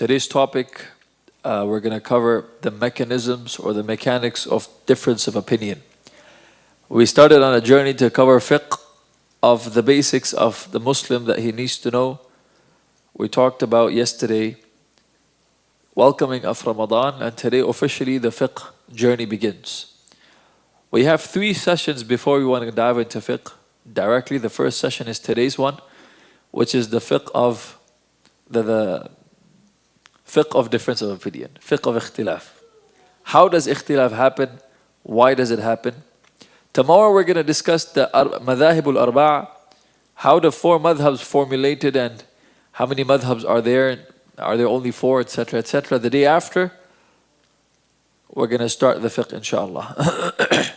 Today's topic, we're going to cover the mechanisms or the mechanics of difference of opinion. We started on a journey to cover fiqh of the basics of the Muslim that he needs to know. We talked about yesterday welcoming of Ramadan, and today officially the fiqh journey begins. We have 3 sessions before we want to dive into fiqh directly. The first session is today's one, which is the fiqh of the fiqh of difference of opinion, fiqh of ikhtilaf. How does ikhtilaf happen? Why does it happen? Tomorrow we're going to discuss the madhahibul arba'a, how the 4 madhabs formulated and how many madhabs are there only 4, etc., etc. The day after, we're going to start the fiqh, inshallah.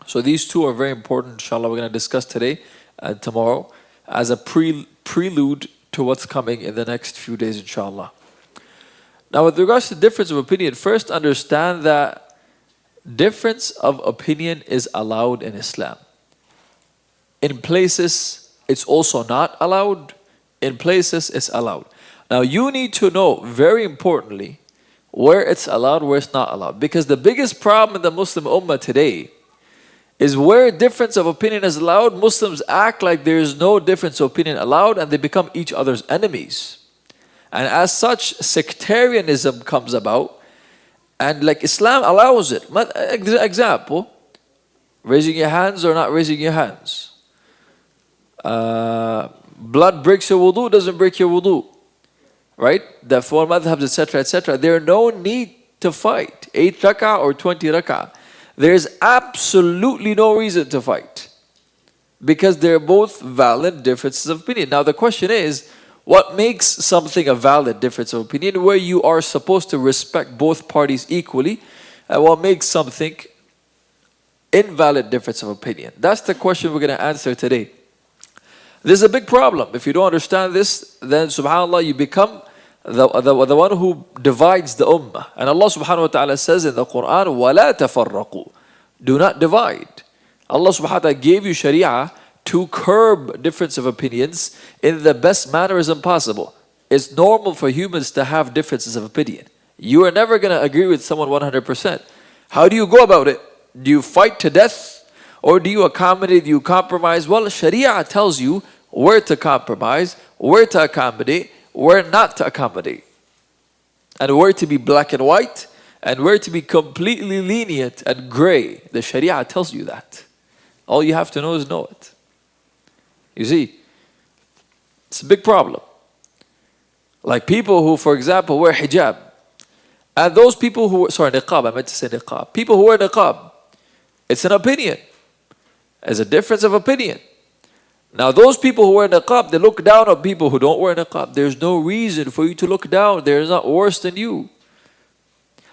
So these 2 are very important, inshallah. We're going to discuss today and tomorrow as a prelude to what's coming in the next few days, inshallah. Now, with regards to difference of opinion, first understand that difference of opinion is allowed in Islam. In places, it's also not allowed. In places, it's allowed. Now, you need to know, very importantly, where it's allowed, where it's not allowed. Because the biggest problem in the Muslim ummah today is where difference of opinion is allowed, Muslims act like there is no difference of opinion allowed, and they become each other's enemies. And as such, sectarianism comes about, and like Islam allows it. Example, raising your hands or not raising your hands. Blood breaks your wudu, doesn't break your wudu. Right? The 4 madhabs, etc., etc. There is no need to fight. 8 rak'ah or 20 rak'ah. There is absolutely no reason to fight, because they're both valid differences of opinion. Now the question is, what makes something a valid difference of opinion where you are supposed to respect both parties equally, and what makes something invalid difference of opinion? That's the question we're going to answer today. This is a big problem. If you don't understand this, then subhanAllah, you become the one who divides the ummah. And Allah subhanahu wa ta'ala says in the Quran, وَلَا تَفَرَّقُوا, do not divide. Allah subhanahu wa ta'ala gave you sharia to curb difference of opinions in the best mannerism possible. It's normal for humans to have differences of opinion. You are never going to agree with someone 100%. How do you go about it? Do you fight to death? Or do you accommodate, do you compromise? Well, sharia tells you where to compromise, where to accommodate, where not to accommodate, and where to be black and white, and where to be completely lenient and gray. The sharia tells you that. All you have to know is know it. You see, it's a big problem. Like people who, for example, wear hijab, and those people who, niqab, I meant to say niqab. People who wear niqab, it's an opinion. It's a difference of opinion. Now those people who wear niqab, they look down on people who don't wear niqab. There's no reason for you to look down. They're not worse than you.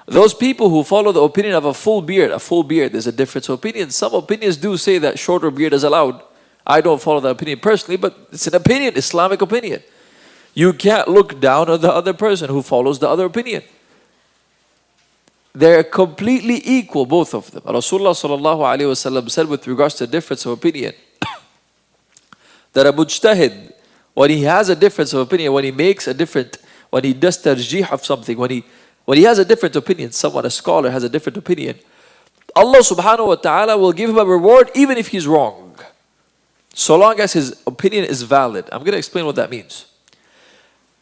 Those people who follow the opinion of a full beard, there's a difference of opinion. Some opinions do say that shorter beard is allowed. I don't follow that opinion personally, but it's an opinion, Islamic opinion. You can't look down on the other person who follows the other opinion. They're completely equal, both of them. Rasulullah sallallahu alaihi wasallam said with regards to difference of opinion, that a mujtahid, when he has a difference of opinion, when he does tarjih of something, when he has a different opinion, a scholar has a different opinion, Allah subhanahu wa ta'ala will give him a reward even if he's wrong, so long as his opinion is valid. I'm going to explain what that means.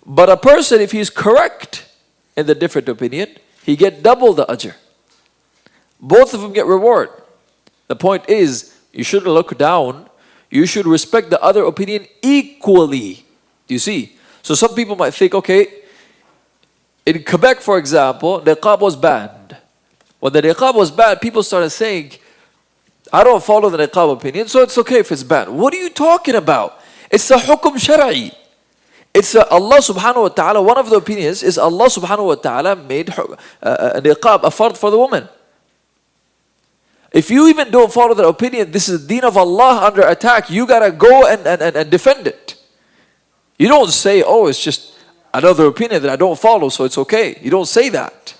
But a person, if he's correct in the different opinion, he get double the ajr. Both of them get reward. The point is, you shouldn't look down. You should respect the other opinion equally. Do you see? So some people might think, okay, in Quebec, for example, niqab was banned. When the niqab was banned, people started saying, I don't follow the niqab opinion, so it's okay if it's banned. What are you talking about? It's a hukum shara'i. It's Allah subhanahu wa ta'ala, one of the opinions is Allah subhanahu wa ta'ala made niqab a fard for the woman. If you even don't follow that opinion, this is the deen of Allah under attack. You gotta go and defend it. You don't say, oh, it's just another opinion that I don't follow, so it's okay. You don't say that.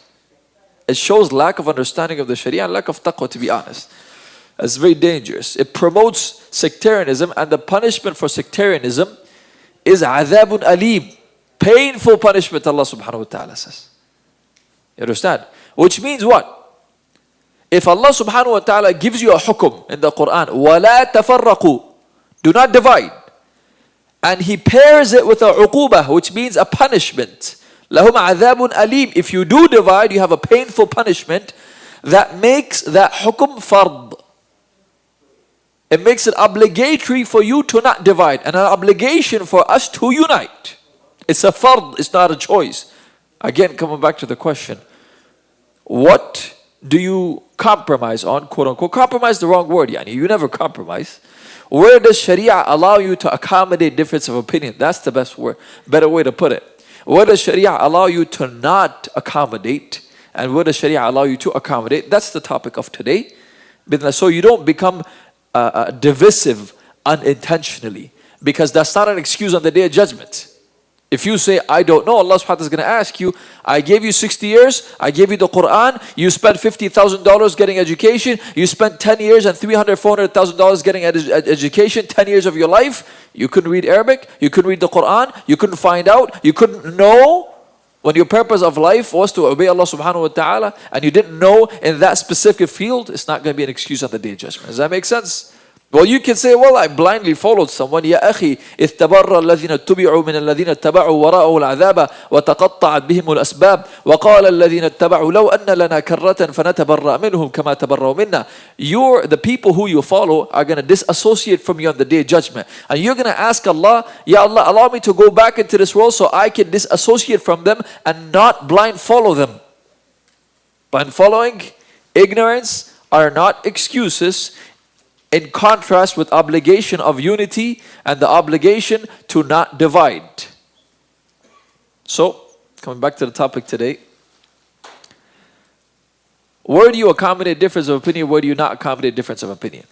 It shows lack of understanding of the sharia and lack of taqwa, to be honest. It's very dangerous. It promotes sectarianism, and the punishment for sectarianism is adhabun alim. Painful punishment, Allah subhanahu wa ta'ala says. You understand? Which means what? If Allah subhanahu wa ta'ala gives you a hukum in the Quran, وَلَا تَفَرَّقُوا, do not divide. And He pairs it with a uqubah, which means a punishment. لَهُمْ عَذَابٌ أَلِيمٌ. If you do divide, you have a painful punishment. That makes that hukum fard. It makes it obligatory for you to not divide, and an obligation for us to unite. It's a fard, it's not a choice. Again, coming back to the question, what do you compromise on, quote unquote? Compromise is the wrong word, yani. You never compromise. Where does Sharia allow you to accommodate difference of opinion? That's the best word, better way to put it. Where does Sharia allow you to not accommodate? And where does Sharia allow you to accommodate? That's the topic of today. So you don't become divisive unintentionally, because that's not an excuse on the Day of Judgment. If you say, I don't know, Allah subhanahu wa ta'ala is going to ask you, I gave you 60 years, I gave you the Quran, you spent $50,000 getting education, you spent 10 years and $300,000, $400,000 getting education, 10 years of your life, you couldn't read Arabic, you couldn't read the Quran, you couldn't find out, you couldn't know, when your purpose of life was to obey Allah subhanahu wa ta'ala, and you didn't know in that specific field, it's not going to be an excuse on the Day of Judgment. Does that make sense? Well, you can say, well, I blindly followed someone. يا أخي إذ تبرأ الذين اتبعوا من الذين اتبعوا وراءوا العذاب وتقطعت بهم الأسباب وقال الذين اتبعوا لو أن لنا كرة فنتبرأ منهم كما تبرأوا منا. The people who you follow are going to disassociate from you on the Day of Judgment. And you're going to ask Allah, Ya Allah, allow me to go back into this world so I can disassociate from them and not blind follow them. Blind following, ignorance are not excuses, in contrast with obligation of unity and the obligation to not divide. So, coming back to the topic today, where do you accommodate difference of opinion? Where do you not accommodate difference of opinion?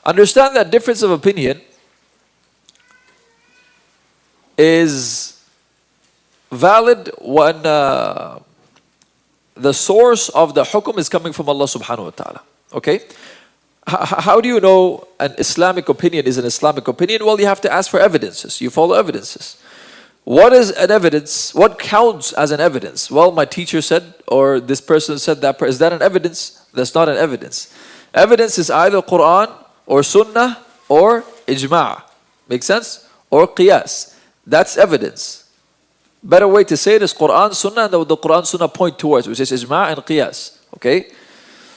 Understand that difference of opinion is valid when the source of the hukum is coming from Allah subhanahu wa ta'ala. Okay? How do you know an Islamic opinion is an Islamic opinion? Well, you have to ask for evidences. You follow evidences. What is an evidence? What counts as an evidence? Well, my teacher said, or this person said that. Is that an evidence? That's not an evidence. Evidence is either Quran or Sunnah or Ijma'. Make sense? Or Qiyas. That's evidence. Better way to say it is Quran, Sunnah, and the Quran, Sunnah point towards, which is Ijma' and Qiyas. Okay?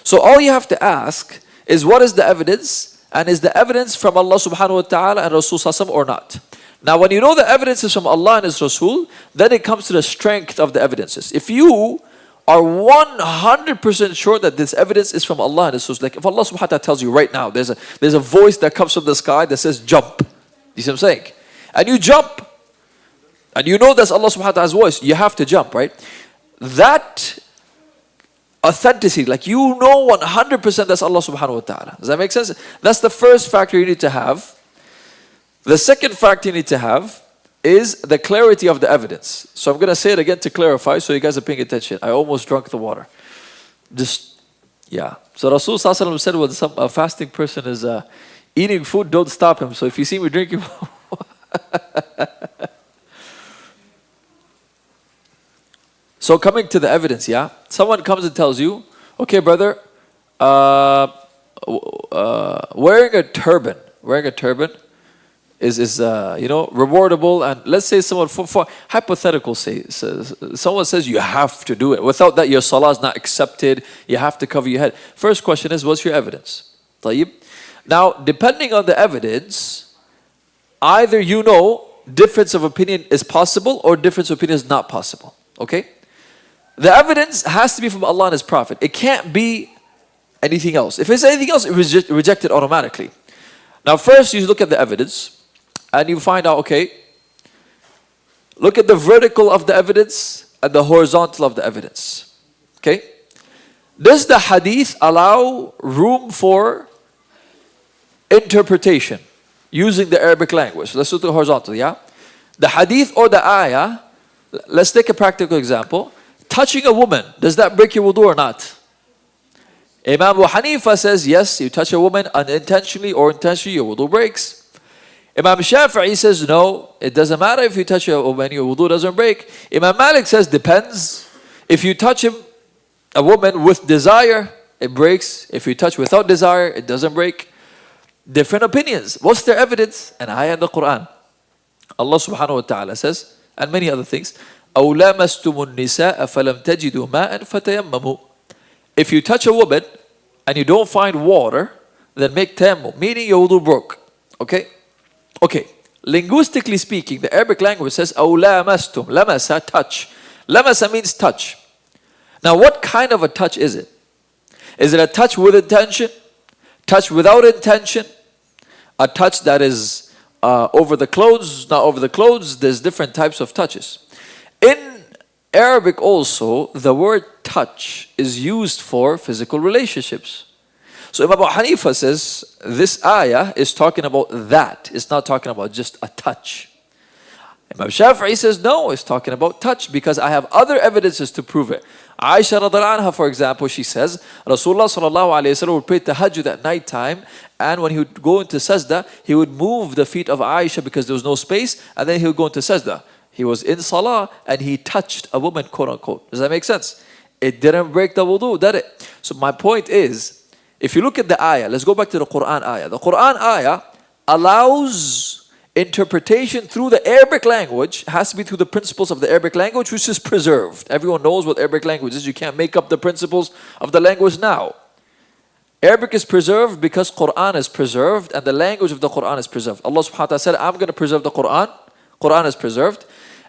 So all you have to ask is what is the evidence, and is the evidence from Allah subhanahu wa ta'ala and Rasul sallallahu or not. Now when you know the evidence is from Allah and His Rasul, then it comes to the strength of the evidences. If you are 100% sure that this evidence is from Allah and His Rasul, like if Allah subhanahu wa ta'ala tells you right now, there's a voice that comes from the sky that says jump. You see what I'm saying? And you jump, and you know that's Allah subhanahu wa ta'ala's voice, you have to jump, right? That authenticity, like you know 100% that's Allah subhanahu wa ta'ala. Does that make sense? That's the first factor you need to have. The second factor you need to have is the clarity of the evidence. So I'm going to say it again to clarify so you guys are paying attention. I almost drank the water. Yeah. So Rasul sallallahu alaihi wasallam said when a fasting person is eating food, don't stop him. So if you see me drinking So coming to the evidence, yeah? Someone comes and tells you, okay, brother, wearing a turban is rewardable. And let's say someone, for hypothetical someone says you have to do it. Without that, your salah is not accepted. You have to cover your head. First question is, what's your evidence? طيب. Now, depending on the evidence, either you know difference of opinion is possible or difference of opinion is not possible. Okay? The evidence has to be from Allah and His Prophet. It can't be anything else. If it's anything else, it's rejected automatically. Now first you look at the evidence and you find out, okay, look at the vertical of the evidence and the horizontal of the evidence. Okay? Does the hadith allow room for interpretation using the Arabic language? Let's look at the horizontal, yeah? The hadith or the ayah, let's take a practical example. Touching a woman, does that break your wudu or not? Imam Abu Hanifa says, yes, you touch a woman unintentionally or intentionally, your wudu breaks. Imam Shafi'i says, no, it doesn't matter if you touch a woman, your wudu doesn't break. Imam Malik says, depends. If you touch a woman with desire, it breaks. If you touch without desire, it doesn't break. Different opinions. What's their evidence? An ayah in the Quran. Allah subhanahu wa ta'ala says, and many other things, أَوْ لَامَسْتُمُ النِّسَاءَ فَلَمْ تَجِدُوا مَاءً فَتَيَمَّمُوا. If you touch a woman and you don't find water, then make tayammum, meaning your wudu broke. Okay? Okay. Linguistically speaking, the Arabic language says, أَوْ لَامَسْتُمْ. Lamasa, touch. Lamasa means touch. Now, what kind of a touch is it? Is it a touch with intention? Touch without intention? A touch that is over the clothes, not over the clothes? There's different types of touches. In Arabic also, the word touch is used for physical relationships. So Imam Abu Hanifa says this ayah is talking about that. It's not talking about just a touch. Imam Shafi'i says no, it's talking about touch because I have other evidences to prove it. Aisha radiallahu anha, for example, she says Rasulullah sallallahu alayhi wa sallam would pray tahajjud at night time, and when he would go into sajda, he would move the feet of Aisha because there was no space, and then he would go into sajda. He was in salah and he touched a woman, quote unquote. Does that make sense? It didn't break the wudu, did it? So my point is, if you look at the ayah, let's go back to the Quran ayah. The Quran ayah allows interpretation through the Arabic language, has to be through the principles of the Arabic language, which is preserved. Everyone knows what Arabic language is. You can't make up the principles of the language now. Arabic is preserved because Quran is preserved and the language of the Quran is preserved. Allah subhanahu wa ta'ala said, I'm going to preserve the Quran. Quran is preserved.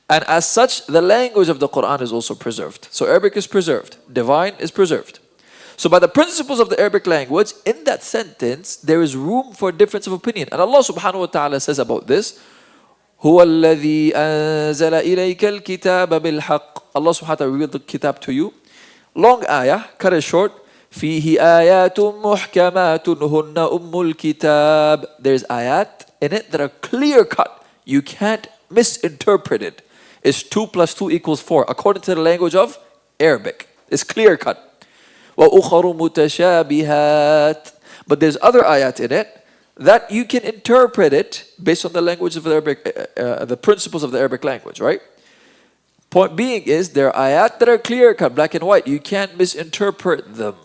And as such, the language of the Quran is also preserved. So Arabic is preserved. Divine is preserved. So by the principles of the Arabic language, in that sentence, there is room for difference of opinion. And Allah subhanahu wa ta'ala says about this, هُوَ الَّذِي أَنزَلَ إِلَيْكَ الْكِتَابَ بِالْحَقِّ. Allah subhanahu wa ta'ala revealed the kitab to you. Long ayah, cut it short. فِيهِ آيَاتٌ مُحْكَمَاتٌ هُنَّ أُمُّ الْكِتَابِ. There's ayat in it that are clear cut. You can't misinterpret it. It's 2 + 2 = 4 according to the language of Arabic. It's clear cut. وَأُخَرُ مُتَشَابِهَاتٍ. But there's other ayat in it that you can interpret it based on the language of the Arabic, the principles of the Arabic language, right? Point being is, there are ayat that are clear cut, black and white. You can't misinterpret them.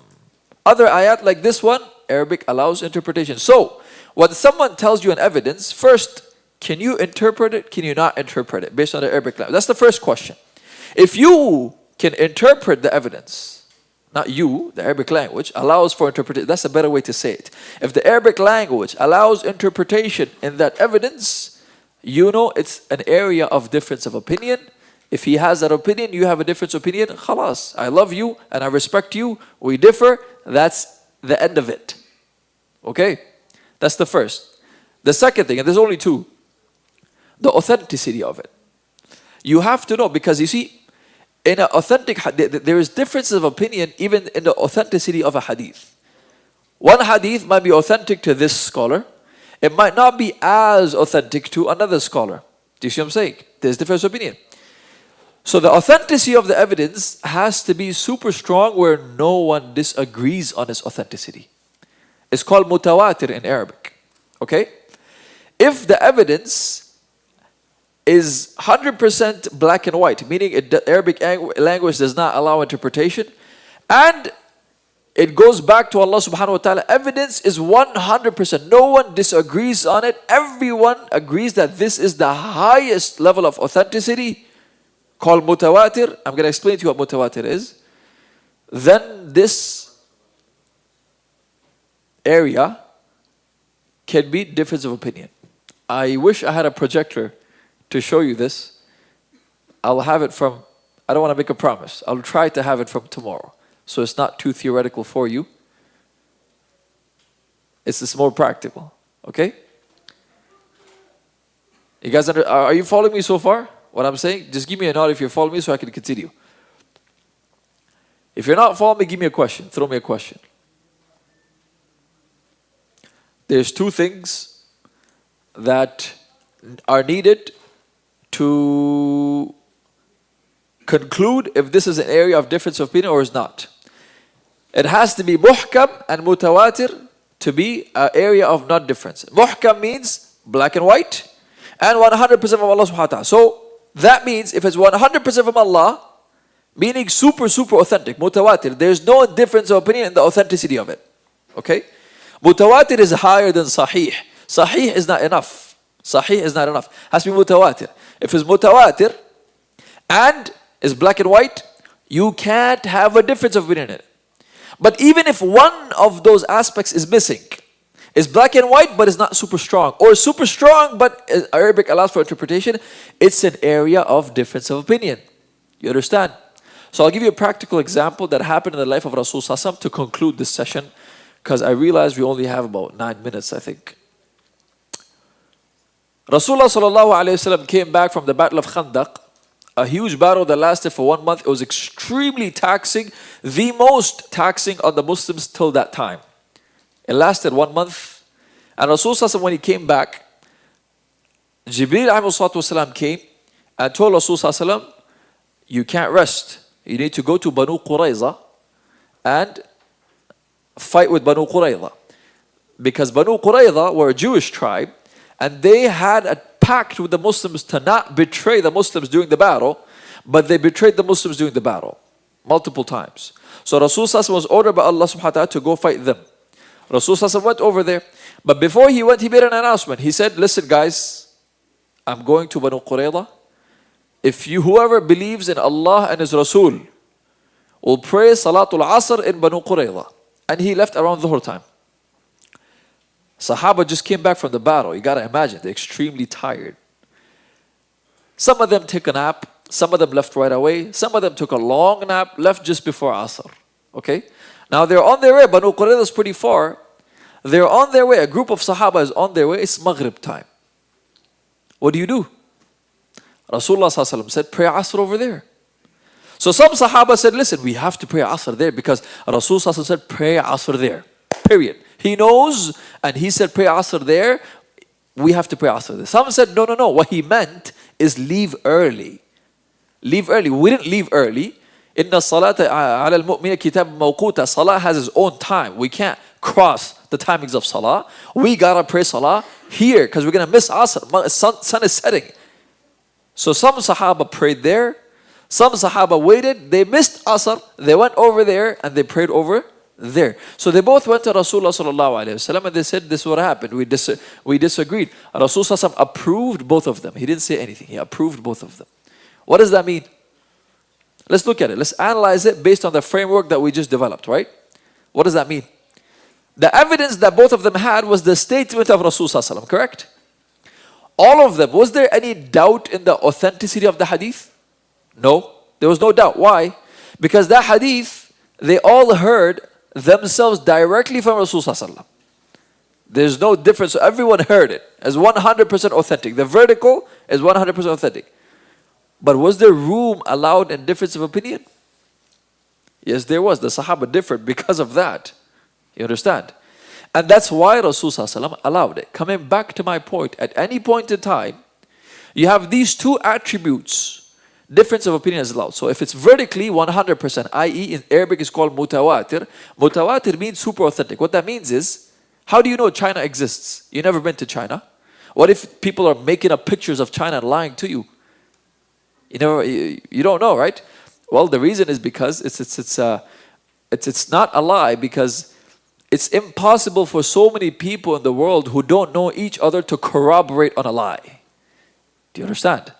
Other ayat like this one, Arabic allows interpretation. So, when someone tells you an evidence, first, can you interpret it? Can you not interpret it based on the Arabic language? That's the first question. If you can interpret the evidence, not you, the Arabic language, allows for interpretation. That's a better way to say it. If the Arabic language allows interpretation in that evidence, you know it's an area of difference of opinion. If he has that opinion, you have a different opinion, khalas, I love you and I respect you, we differ, that's the end of it. Okay? That's the first. The second thing, and there's only two, the authenticity of it. You have to know, because you see, in an authentic hadith, there is differences of opinion even in the authenticity of a hadith. One hadith might be authentic to this scholar. It might not be as authentic to another scholar. Do you see what I'm saying? There's difference of opinion. So the authenticity of the evidence has to be super strong where no one disagrees on its authenticity. It's called mutawatir in Arabic. Okay? If the evidence is 100% black and white, meaning the Arabic language does not allow interpretation, and it goes back to Allah subhanahu wa ta'ala, evidence is 100%, no one disagrees on it, everyone agrees that this is the highest level of authenticity, called mutawatir. I'm going to explain to you what mutawatir is. Then this area can be difference of opinion. I wish I had a projector to show you this. I'll have it from, I don't want to make a promise. I'll try to have it from tomorrow. So it's not too theoretical for you. It's just more practical. Okay? You guys, are you following me so far? What I'm saying? Just give me a nod if you're following me so I can continue. If you're not following me, give me a question. Throw me a question. There's two things that are needed to conclude if this is an area of difference of opinion or is not. It has to be muhkam and mutawatir to be an area of not difference. Muhkam means black and white, and 100% from Allah subhanahu wa ta'ala. So that means if it's 100% from Allah, meaning super authentic, mutawatir, there's no difference of opinion in the authenticity of it. Okay? Mutawatir is higher than sahih. Sahih is not enough. Sahih is not enough. Has to be mutawatir. If it's mutawatir and is black and white, you can't have a difference of opinion in it. But even if one of those aspects is missing, it's black and white but it's not super strong, or super strong but Arabic allows for interpretation, it's an area of difference of opinion. You understand? So I'll give you a practical example that happened in the life of Rasul Sallallahu Alaihi Wasallam to conclude this session, because I realize we only have about 9 minutes, I think. Rasulullah Sallallahu Alaihi Wasallam came back from the Battle of Khandaq, a huge battle that lasted for 1 month. It was extremely taxing, the most taxing on the Muslims till that time. It lasted 1 month. And Rasul Sallallahu Alaihi Wasallam, when he came back, Jibreel ﷺ came and told Rasul Sallallahu Alaihi Wasallam, you can't rest. You need to go to Banu Qurayza and fight with Banu Qurayza. Because Banu Qurayza were a Jewish tribe, and they had a pact with the Muslims to not betray the Muslims during the battle, but they betrayed the Muslims during the battle multiple times. So Rasul Sallallahu Alaihi Wasallam was ordered by Allah subhanahu wa ta'ala to go fight them. Rasul Sallallahu Alaihi Wasallam went over there, but before he went, he made an announcement. He said, listen guys, I'm going to Banu Qurayza. If whoever believes in Allah and His Rasul will pray Salatul Asr in Banu Qurayza. And he left around Dhuhr time. Sahaba just came back from the battle. You gotta imagine, they're extremely tired. Some of them took a nap, some of them left right away, some of them took a long nap, left just before Asr. Okay? Now they're on their way. Banu Qurayza is pretty far. They're on their way. A group of Sahaba is on their way. It's Maghrib time. What do? Rasulullah Sallallahu Alaihi Wasallam said, pray Asr over there. So some Sahaba said, listen, we have to pray Asr there because Rasul Sallallahu Alaihi Wasallam said, pray Asr there. Period. He knows, and he said, pray Asr there. We have to pray Asr there. Some said, no. What he meant is leave early. Leave early. We didn't leave early. Inna salata ala al-mu'mina kitab mawquta. Salah has its own time. We can't cross the timings of Salah. We gotta pray Salah here because we're gonna miss Asr. Sun is setting. So some Sahaba prayed there. Some Sahaba waited. They missed Asr. They went over there and they prayed over there. So they both went to Rasulullah Sallallahu Alaihi Wasallam and they said, this is what happened. We disagreed. And Rasul Sallallahu Alaihi Wasallam approved both of them. He didn't say anything. He approved both of them. What does that mean? Let's look at it. Let's analyze it based on the framework that we just developed, right? What does that mean? The evidence that both of them had was the statement of Rasul Sallallahu Alaihi Wasallam, correct? All of them. Was there any doubt in the authenticity of the hadith? No, there was no doubt. Why? Because that hadith, they all heard themselves directly from Rasul Sallallahu Alaihi Wasallam. There's no difference. So everyone heard it as 100% authentic. The vertical is 100% authentic. But was there room allowed in difference of opinion? Yes, there was. The Sahaba differed because of that. You understand? And that's why Rasul Sallallahu Alaihi Wasallam allowed it. Coming back to my point, at any point in time, you have these two attributes. Difference of opinion is allowed. So if it's vertically 100%, i.e. in Arabic is called mutawatir. Mutawatir means super authentic. What that means is, how do you know China exists? You've never been to China. What if people are making up pictures of China and lying to you? You don't know, right? Well, the reason is because it's not a lie, because it's impossible for so many people in the world who don't know each other to corroborate on a lie. Do you understand?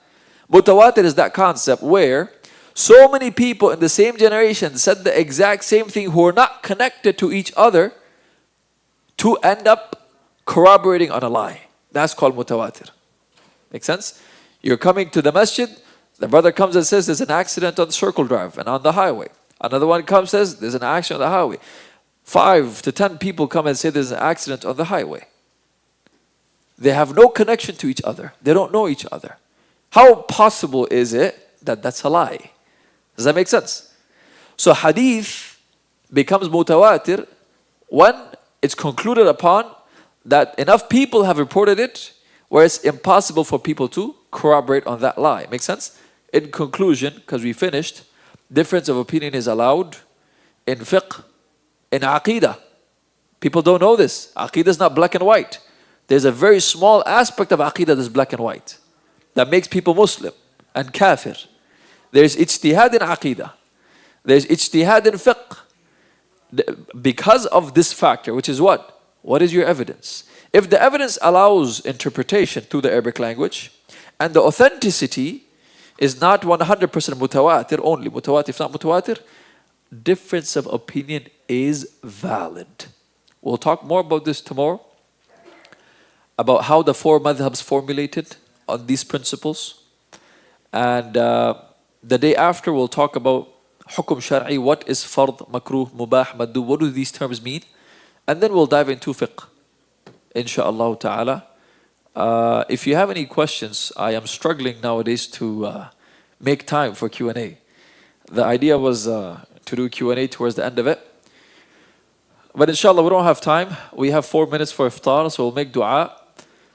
Mutawatir is that concept where so many people in the same generation said the exact same thing who are not connected to each other to end up corroborating on a lie. That's called mutawatir. Make sense? You're coming to the masjid, the brother comes and says there's an accident on the circle drive and on the highway. Another one comes and says there's an accident on the highway. 5 to 10 people come and say there's an accident on the highway. They have no connection to each other. They don't know each other. How possible is it that that's a lie? Does that make sense? So hadith becomes mutawatir when it's concluded upon that enough people have reported it where it's impossible for people to corroborate on that lie. Make sense? In conclusion, because we finished, difference of opinion is allowed in fiqh, in aqidah. People don't know this. Aqidah is not black and white. There's a very small aspect of Aqidah that's black and white that makes people Muslim and kafir. There's ijtihad in Aqidah. There's ijtihad in fiqh. Because of this factor, which is what? What is your evidence? If the evidence allows interpretation through the Arabic language, and the authenticity is not 100% mutawatir, only mutawatir, if not mutawatir, difference of opinion is valid. We'll talk more about this tomorrow, about how the four madhabs formulated on these principles. And the day after, we'll talk about hukum shar'i, what is fard, makruh, mubah, maddu, what do these terms mean? And then we'll dive into fiqh, insha'Allah ta'ala. If you have any questions, I am struggling nowadays to make time for Q&A. The idea was to do Q&A towards the end of it. But inshallah, we don't have time. We have 4 minutes for iftar, so we'll make dua.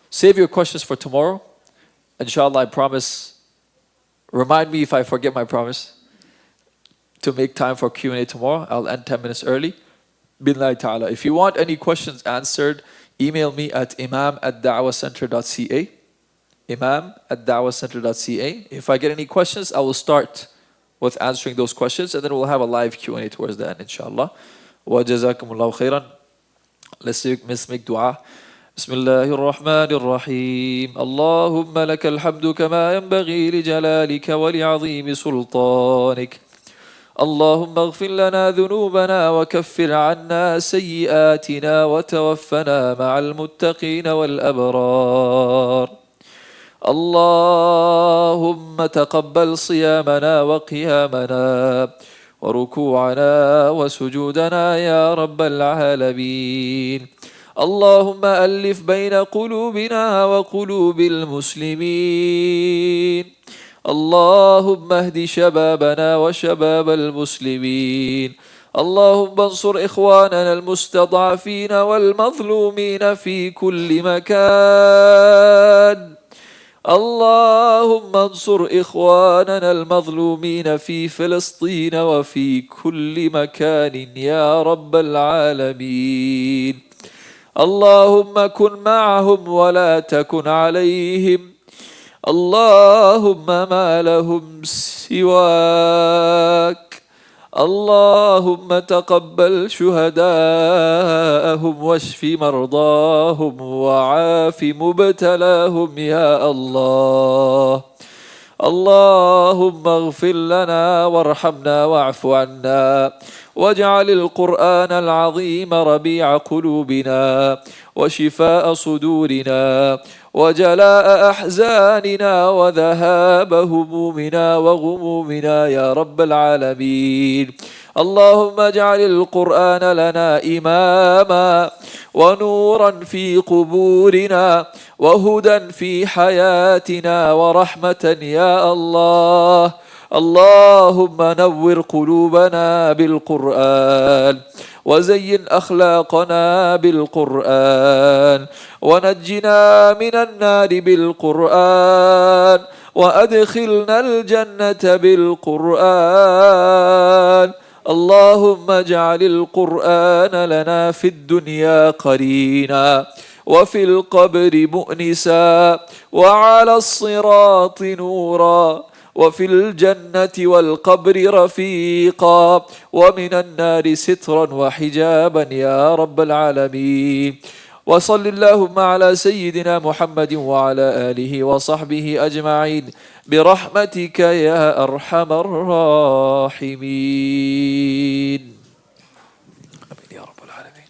Save your questions for tomorrow. Inshallah, I promise. Remind me if I forget my promise to make time for Q&A tomorrow. I'll end 10 minutes early. Billahi ta'ala. If you want any questions answered, email me at imam@da'wahcenter.ca. imam@da'wahcenter.ca. If I get any questions, I will start with answering those questions, and then we'll have a live Q&A towards the end, inshallah. Wa jazakumullahu khairan. Let's make dua. بسم الله الرحمن الرحيم اللهم لك الحمد كما ينبغي لجلالك ولعظيم سلطانك اللهم اغفر لنا ذنوبنا وكفر عنا سيئاتنا وتوفنا مع المتقين والأبرار اللهم تقبل صيامنا وقيامنا وركوعنا وسجودنا يا رب العالمين اللهم ألف بين قلوبنا وقلوب المسلمين اللهم اهد شبابنا وشباب المسلمين اللهم انصر إخواننا المستضعفين والمظلومين في كل مكان اللهم انصر إخواننا المظلومين في فلسطين وفي كل مكان يا رب العالمين اللهم كن معهم ولا تكن عليهم اللهم ما لهم سواك اللهم تقبل شهداءهم واشف مرضاهم وعاف مبتلاهم يا الله اللهم اغفر لنا وارحمنا واعف عنا واجعل القرآن العظيم ربيع قلوبنا وشفاء صدورنا وجلاء أحزاننا وذهاب همومنا وغمومنا يا رب العالمين اللهم اجعل القرآن لنا إماما ونورا في قبورنا وهدى في حياتنا ورحمة يا الله اللهم نور قلوبنا بالقرآن وزين أخلاقنا بالقرآن ونجنا من النار بالقرآن وأدخلنا الجنة بالقرآن اللهم اجعل القرآن لنا في الدنيا قرينا وفي القبر مؤنسا وعلى الصراط نورا وفي الجنة والقبر رفيقا ومن النار سترا وحجابا يا رب العالمين وصل اللهم على سيدنا محمد وعلى آله وصحبه أجمعين برحمتك يا أرحم الراحمين آمين يا رب العالمين.